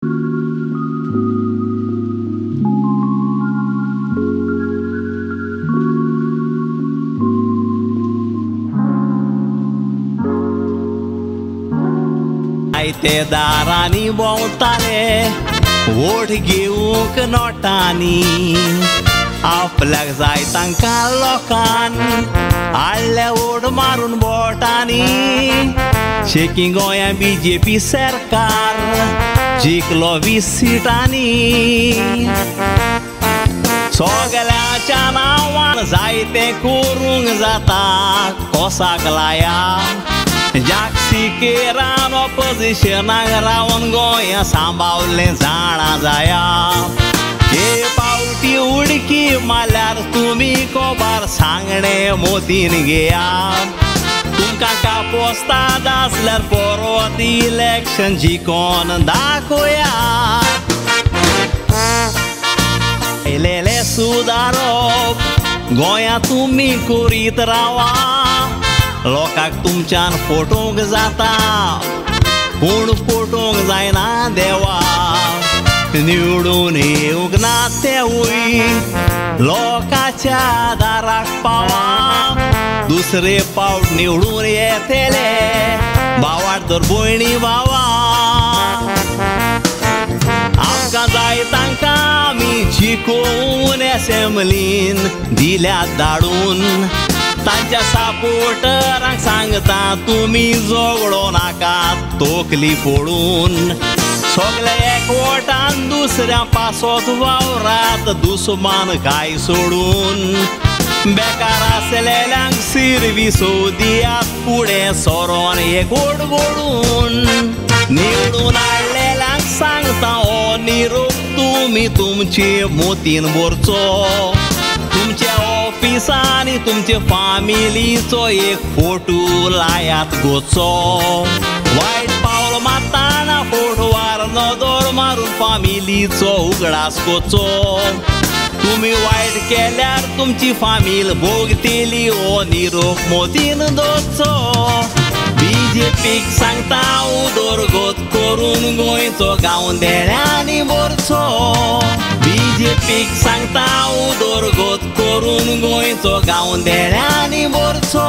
ते दारांनी भोंवताले वोट घेवंक नोटांनी आपल्याक जाय तांकां लोकान हाडले वोट मारून बोटांनी शेकी गोंया BJP सरकार जिखलो 20 सीटांनी सगळ्याच्या नांवान जायतें करूंक जाता कोसाक लाया जागतिकेरान ऑपोजिशनाक रावन गोंया सांबाळलें जाणा जाया हे पावटी उडकी मारल्यार तुमी कोबार सांगणे मोतीन घेया तुमकां कापोस्ताद आसल्यार परवत इलेक्शन जिखोन दाखोया इल्लें सुदारप गोंया तुमी करीत रावा लोकांक तुमच्यान फोटोंक जाता पूण फोटोंक जायना देवा निवडून येवंक ना तेवूय लोकांच्या दाराक पावा दुसरे पावट निवडून येतले भावाड तर भयणी भावा आमकां जाय तांकां आमी जिखोवन एसेंब्लीन दिल्यात धाडून तांच्या सपोर्टरांक सांगता तुमी झगडो नाकात तोकली फोडून सगळे एकवटान दुसऱ्या पासोत वावरात दुस्मान काय सोडून बेकार आसलेल्यांक सिरविसो दियात फुडें सोरोन एक वोट घोडून निवडून हाडलेल्यांक सांगता हो निरोप तुमी तुमचे मोतीन भरचो तुमच्या ऑफिसांनी तुमचे फामिलीचो एक फोटो लायात गोचो वायट पावल मारतना फोटोवार नदर मारून फामिलीचो उगडास कोचो तुमी वायट केल्यार तुमची फामील भोगतेली हो निरोप मोतीन दोचो BJPक सांगता उदरगत करून गोंयचो गांवदेण्यांनी भरचो BJPक सांगता उदरगत करून गोंयचो गांवदेण्यांनी भरचो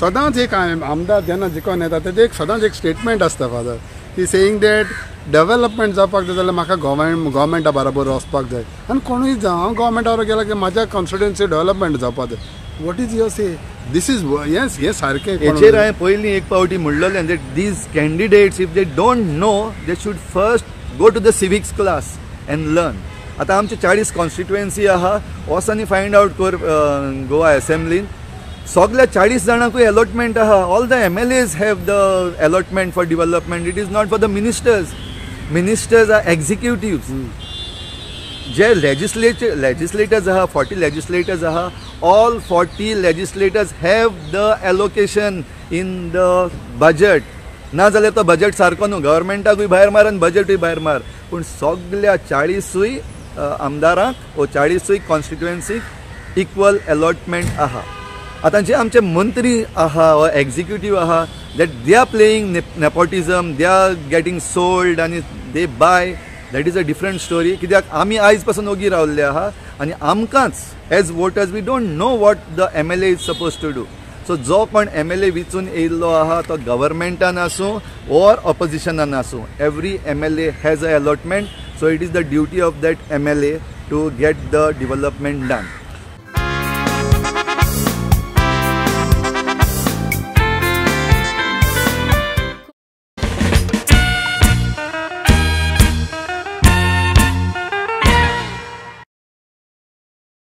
सदांच एक आमदार जेन्ना जिखोन येता तेजें एक सदांच एक स्टेटमेंट आसता फादर की सेयींग दॅट डेव्हलपमेंट जावपाक जाय जाल्यार म्हाका गोवमेंटा बरोबर वचपाक जाय आनी कोणूय जावं हांव गोवमेंटा बरोबर गेला की म्हाज्या कॉन्स्टिट्युएन्सी डेव्हलपमेंट जावपाक जाय what is your say this is yes हे सारकें हेचेर हांवें पयलीं एक पावटी म्हणलेलें that these candidates if they don't know they should first go to the civics class and learn आतां आमचे 40 कॉन्स्टिट्युएन्सी आहा वोसांनी फायंड आवट कर गोवा असेंब्लीन सगळ्या 40 जाणांकूय अलॉटमेंट आहा all the MLAs have the allotment for development it is not for the ministers or executives जे legislators आहा 40 लेजिस्लेटर्स आहा all 40 legislators have the allocation in the budget ना जाल्यार तो बजट सारको न्हू गव्हर्मेंटाकूय भायर मार आनी बजटूय भायर मार पूण सगळ्या 40सूय आमदारांक वो 40सूय कॉन्स्टिट्युएन्सीक इक्वल अलॉटमेंट आहा आतां जे आमचे मंत्री आहा वा एक्झिक्युटीव आहा that they are playing nepotism they are getting sold आनी they by that is a different story कित्याक आमी आयज पासून ओगी रावल्ले आहा आनी आमकांच as voters we don't know what the MLA is suppose to do so जो कोण MLA विचून येयल्लो आहा तो गव्हर्मेंटान आसूं ऑर ऑपोजिशनान आसूं every MLA has a allotment so it is the duty of that MLA to get the development done